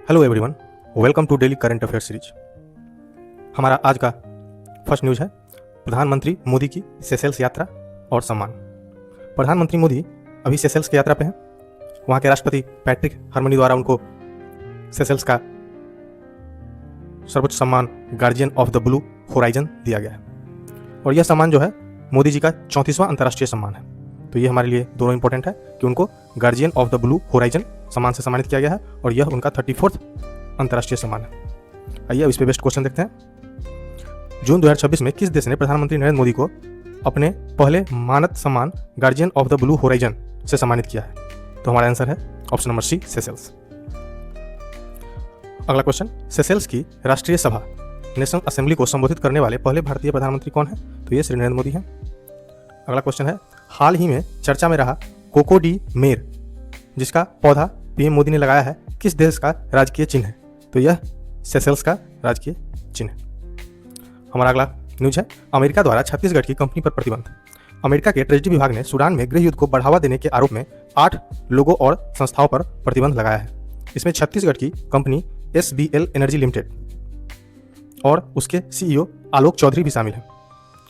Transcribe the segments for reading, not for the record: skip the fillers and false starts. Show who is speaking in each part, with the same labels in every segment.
Speaker 1: Hello everyone, welcome to daily current affair series. हमारा आज का फर्स्ट न्यूज़ है प्रधानमंत्री मोदी की सेशेल्स यात्रा और सम्मान। प्रधानमंत्री मोदी अभी सेशेल्स की यात्रा पे हैं। वहाँ के राष्ट्रपति पैट्रिक हरमनी द्वारा उनको सेशेल्स का सर्वोच्च सम्मान guardian of the blue horizon दिया गया है और यह सम्मान जो है मोदी जी का 34वां अंतर्राष्ट्रीय सम्मान है। तो ये हमारे लिए दोनों इंपॉर्टेंट है कि उनको guardian of the blue horizon सम्मान से सम्मानित किया गया है और यह उनका 34वां अंतर्राष्ट्रीय सम्मान है। आइए अब इस पे बेस्ट क्वेश्चन देखते हैं। जून 2026 में किस देश ने प्रधानमंत्री नरेंद्र मोदी को अपने पहले मानद सम्मान guardian of the blue horizon से सम्मानित किया है? तो हमारा आंसर है ऑप्शन नंबर सी, सेशेल्स। अगला क्वेश्चन, सेशेल्स की राष्ट्रीय सभा नेशनल असेंबली को संबोधित करने वाले पहले भारतीय प्रधानमंत्री कौन है? तो ये श्री नरेंद्र मोदी हैं। अगला क्वेश्चन है, हाल ही में चर्चा में रहा कोको डी मेर जिसका पौधा पीएम मोदी ने लगाया है, किस देश का राजकीय चिन्ह है? तो यह सेशेल्स का राजकीय चिन्ह है। हमारा अगला न्यूज है, अमेरिका द्वारा छत्तीसगढ़ की कंपनी पर प्रतिबंध। अमेरिका के ट्रेजरी विभाग ने सूडान में गृह युद्ध को बढ़ावा देने के आरोप में 8 लोगों और संस्थाओं पर प्रतिबंध लगाया है। इसमें छत्तीसगढ़ की कंपनी SBL एनर्जी लिमिटेड और उसके सीईओ आलोक चौधरी भी शामिल हैं।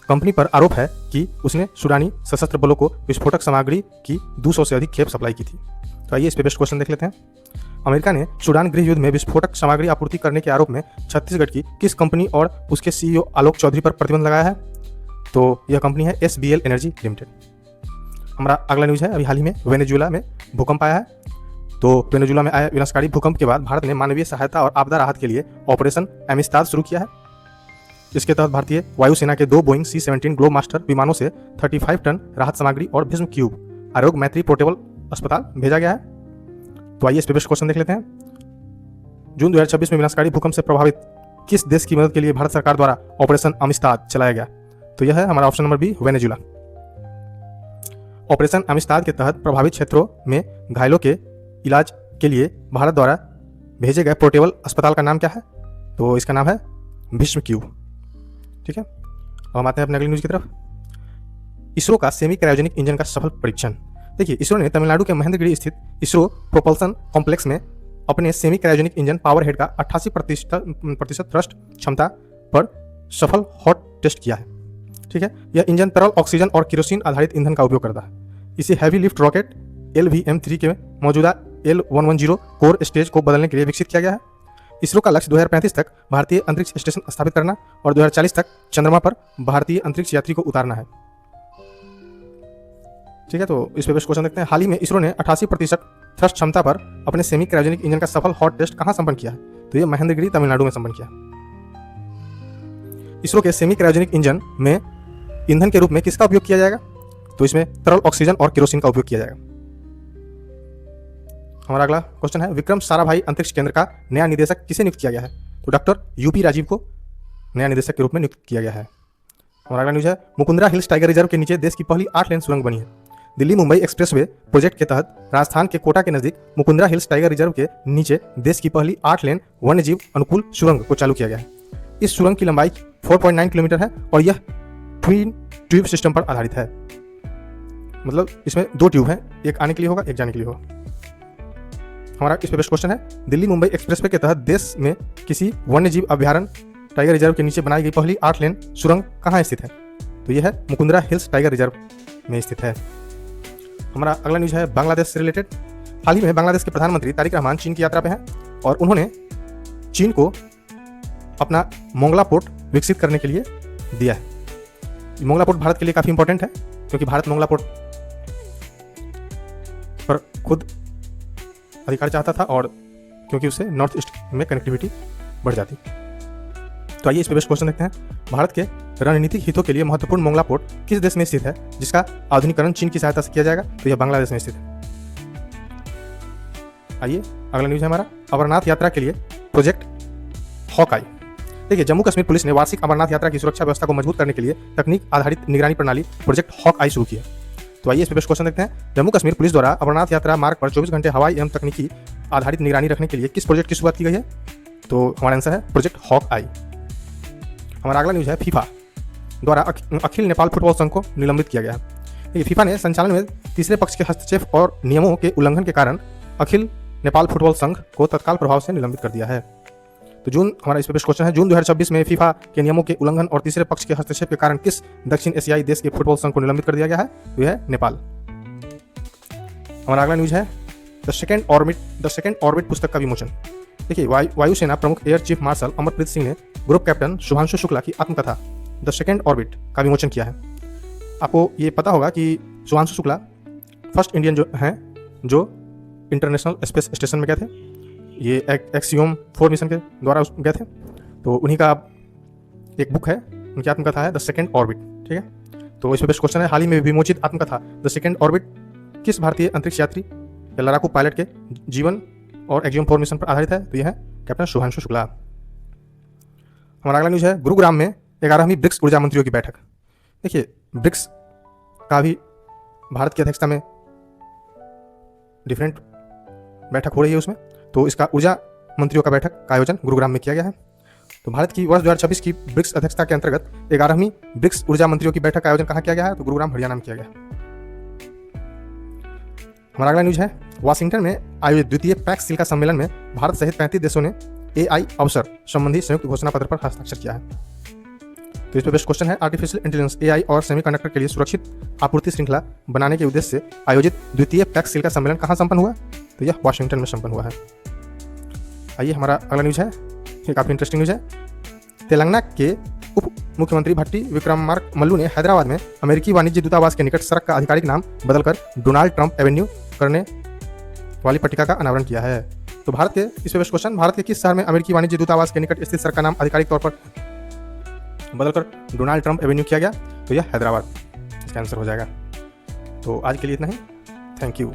Speaker 1: कंपनी पर आरोप है कि उसने सूडानी सशस्त्र बलों को विस्फोटक सामग्री की 200 से अधिक खेप सप्लाई की थी। तो आइए इस पे बेस्ट क्वेश्चन देख लेते हैं। अमेरिका ने सूडान गृह युद्ध में विस्फोटक सामग्री आपूर्ति करने के आरोप में छत्तीसगढ़ की किस कंपनी और उसके सीईओ आलोक चौधरी पर प्रतिबंध लगाया है? तो यह कंपनी है SBL एनर्जी लिमिटेड। हमारा अगला न्यूज है, अभी हाल ही में वेनेजुएला में भूकंप आया है। तो वेनेजुएला में आए विनाशकारी भूकंप के बाद भारत ने मानवीय सहायता और आपदा राहत के लिए ऑपरेशन एमिस्ताद शुरू किया है। इसके तहत भारतीय वायुसेना के 2 बोइंग C-17 ग्लोब मास्टर विमानों से 35 टन राहत सामग्री और भीष्म क्यूब आरोग्य मैत्री पोर्टेबल अस्पताल भेजा गया है। तो आइए इस पे बेस्ट क्वेश्चन देख लेते हैं। जून 2026 में विनाशकारी भूकंप से प्रभावित किस देश की मदद के लिए भारत सरकार द्वारा ऑपरेशन अमिस्ताद चलाया गया? तो यह है हमारा option number B, Venezuela. Operation Amistad के तहत प्रभावित क्षेत्रों में घायलों के इलाज के लिए भारत द्वारा भेजे गए पोर्टेबल अस्पताल का नाम क्या है? तो इसका नाम है भीष्म क्यूब। ठीक है, अब हम आते हैं अपने अगली न्यूज की तरफ। इसरो का सेमी क्रायोजेनिक इंजन का सफल परीक्षण। देखिए, इसरो ने तमिलनाडु के महेंद्रगिरी स्थित इसरो प्रोपल्सन कॉम्प्लेक्स में अपने semi cryogenic engine power head का 88% थ्रस्ट क्षमता पर सफल हॉट टेस्ट किया है। ठीक है, यह इंजन तरल ऑक्सीजन और केरोसिन आधारित ईंधन का उपयोग करता है। इसे हैवी लिफ्ट रॉकेट LVM-3 के मौजूदा L110 कोर स्टेज को बदलने के लिए विकसित किया गया है। इसरो का लक्ष्य 2035 तक भारतीय अंतरिक्ष स्टेशन स्थापित करना और 2040 तक चंद्रमा पर भारतीय अंतरिक्ष यात्री को उतारना है। ठीक है, तो इस पे बेस्ट क्वेश्चन देखते हैं। हाल ही में इसरो ने 88% थ्रस्ट क्षमता पर अपने सेमी क्रायोजेनिक इंजन का सफल हॉट टेस्ट कहां संपन्न किया है? तो यह महेंद्रगिरी तमिलनाडु में संपन्न किया। इसरो के सेमी क्रायोजेनिक इंजन में ईंधन के रूप में किसका उपयोग किया जाएगा? तो इसमें तरल ऑक्सीजन और केरोसिन का उपयोग किया जाएगा। हमारा अगला क्वेश्चन है, विक्रम साराभाई अंतरिक्ष केंद्र का नया निदेशक किसे नियुक्त किया गया है? तो डॉक्टर UP राजीव को नया निदेशक के रूप में नियुक्त किया गया है। हमारा अगला न्यूज है, मुकुंदरा हिल्स टाइगर रिजर्व के नीचे देश की पहली 8 लेन सुरंग बनी है। दिल्ली मुंबई एक्सप्रेसवे प्रोजेक्ट के तहत राजस्थान के कोटा के नजदीक मुकुंदरा हिल्स टाइगर रिजर्व के नीचे देश की पहली 8 लेन वन्यजीव अनुकूल सुरंग को चालू किया गया है। इस सुरंग की लंबाई 4.9 किलोमीटर है और यह ट्विन ट्यूब सिस्टम पर आधारित है। मतलब इसमें 2 ट्यूब हैं, एक आने के लिए होगा, एक जाने के लिए होगा। हमारा इस पे बेस्ट क्वेश्चन है, दिल्ली मुंबई एक्सप्रेसवे के तहत देश में किसी वन्यजीव अभ्यारण्य टाइगर रिजर्व के नीचे बनाई गई पहली 8 लेन सुरंग कहाँ स्थित है? तो यह है मुकुंदरा हिल्स टाइगर रिजर्व में स्थित है। हमारा अगला न्यूज है बांग्लादेश से रिलेटेड। हाल ही में बांग्लादेश के प्रधानमंत्री तारिक रहमान चीन की यात्रा पे हैं और उन्होंने चीन को अपना मोंगला पोर्ट विकसित करने के लिए दिया है। मोंगला पोर्ट भारत के लिए काफ़ी इंपॉर्टेंट है क्योंकि भारत मोंगला पोर्ट पर खुद अधिकार चाहता था और क्योंकि उससे नॉर्थ ईस्ट में कनेक्टिविटी बढ़ जाती। तो आइए इस पे बेस्ट क्वेश्चन देखते हैं। भारत के रणनीतिक हितों के लिए महत्वपूर्ण मोंगला पोर्ट किस देश में स्थित है जिसका आधुनिकीकरण चीन की सहायता से किया जाएगा? तो यह बांग्लादेश में स्थित है। आइए अगला न्यूज है हमारा, अमरनाथ यात्रा के लिए प्रोजेक्ट हॉक आई। देखिए, जम्मू कश्मीर पुलिस ने वार्षिक अमरनाथ यात्रा की सुरक्षा व्यवस्था को मजबूत करने के लिए तकनीक आधारित निगरानी प्रणाली प्रोजेक्ट हॉक आई शुरू की है। तो आइए इस पे बेस्ट क्वेश्चन देखते हैं। जम्मू कश्मीर पुलिस द्वारा अमरनाथ यात्रा मार्ग पर 24 घंटे हवाई एवं तकनीकी आधारित निगरानी रखने के लिए किस प्रोजेक्ट की शुरुआत की गई है? तो हमारा आंसर है प्रोजेक्ट हॉक आई। हमारा अगला न्यूज है, फीफा द्वारा अखिल नेपाल फुटबॉल संघ को निलंबित किया गया है। देखिए, फीफा ने संचालन में तीसरे पक्ष के हस्तक्षेप और नियमों के उल्लंघन के कारण अखिल नेपाल फुटबॉल संघ को तत्काल प्रभाव से निलंबित कर दिया है? तो जून हमारा इस पर बेस्ट क्वेश्चन है, जून 2026 में फीफा के नियमों के उल्लंघन और तीसरे पक्ष के हस्तक्षेप के कारण किस दक्षिण एशियाई देश के फुटबॉल संघ को निलंबित कर दिया गया है? तो यह है नेपाल। हमारा अगला न्यूज है द सेकेंड ऑर्बिट पुस्तक का विमोचन। देखिए, वायुसेना प्रमुख air chief marshal Amarpreet Singh ने ग्रुप कैप्टन शुभांशु शुक्ला की आत्मकथा द सेकेंड ऑर्बिट का विमोचन किया है। आपको ये पता होगा कि शुभांशु शुक्ला फर्स्ट इंडियन जो हैं जो इंटरनेशनल स्पेस स्टेशन में गए थे, ये एक्सियोम 4 मिशन के द्वारा गए थे। तो उन्हीं का एक बुक है, उनकी आत्मकथा है द सेकेंड ऑर्बिट, ठीक है। तो इस पर बेस्ट क्वेश्चन है, हाल ही में विमोचित आत्मकथा द सेकेंड ऑर्बिट किस भारतीय अंतरिक्ष यात्री या लड़ाकू पायलट के जीवन और एक्सियोम 4 मिशन पर आधारित है? तो यह है कैप्टन शुभांशु शुक्ला। हमारा अगला न्यूज है, गुरुग्राम में 11वीं ब्रिक्स ऊर्जा मंत्रियों की बैठक। देखिए, ब्रिक्स का भी भारत की अध्यक्षता में डिफरेंट बैठक हो रही है उसमें, तो इसका ऊर्जा मंत्रियों का बैठक का आयोजन गुरुग्राम में किया गया है। तो भारत की वर्ष 2026 की ब्रिक्स अध्यक्षता के अंतर्गत 11वीं ब्रिक्स ऊर्जा मंत्रियों की बैठक का आयोजन कहाँ किया गया है? तो गुरुग्राम हरियाणा में किया गया। हमारा अगला न्यूज है, वाशिंगटन में आयोजित द्वितीय पैक्स सिल्का सम्मेलन में भारत सहित 35 देशों ने AI अवसर संबंधी संयुक्त घोषणा पत्र पर हस्ताक्षर किया है। तो इस पर बेस्ट क्वेश्चन है, आर्टिफिशियल इंटेलिजेंस AI और सेमीकंडक्टर के लिए सुरक्षित आपूर्ति श्रृंखला बनाने के उद्देश्य से आयोजित द्वितीय पैक्स सिल्का सम्मेलन कहाँ संपन्न हुआ? तो यह वाशिंगटन में संपन्न हुआ है। आइए, हमारा अगला न्यूज है, ये काफ़ी इंटरेस्टिंग न्यूज है। तेलंगाना के उप मुख्यमंत्री भट्टी विक्रमार्क मल्लू ने हैदराबाद में अमेरिकी वाणिज्य दूतावास के निकट सड़क का आधिकारिक नाम बदलकर डोनाल्ड ट्रंप एवेन्यू करने वाली पट्टिका का अनावरण किया है। तो भारत के इस पर क्वेश्चन, भारत के किस शहर में अमेरिकी वाणिज्य दूतावास के निकट स्थित सड़क का नाम आधिकारिक तौर पर बदलकर डोनाल्ड ट्रंप एवेन्यू किया गया? तो यह हैदराबाद इसका आंसर हो जाएगा। तो आज के लिए इतना ही, थैंक यू।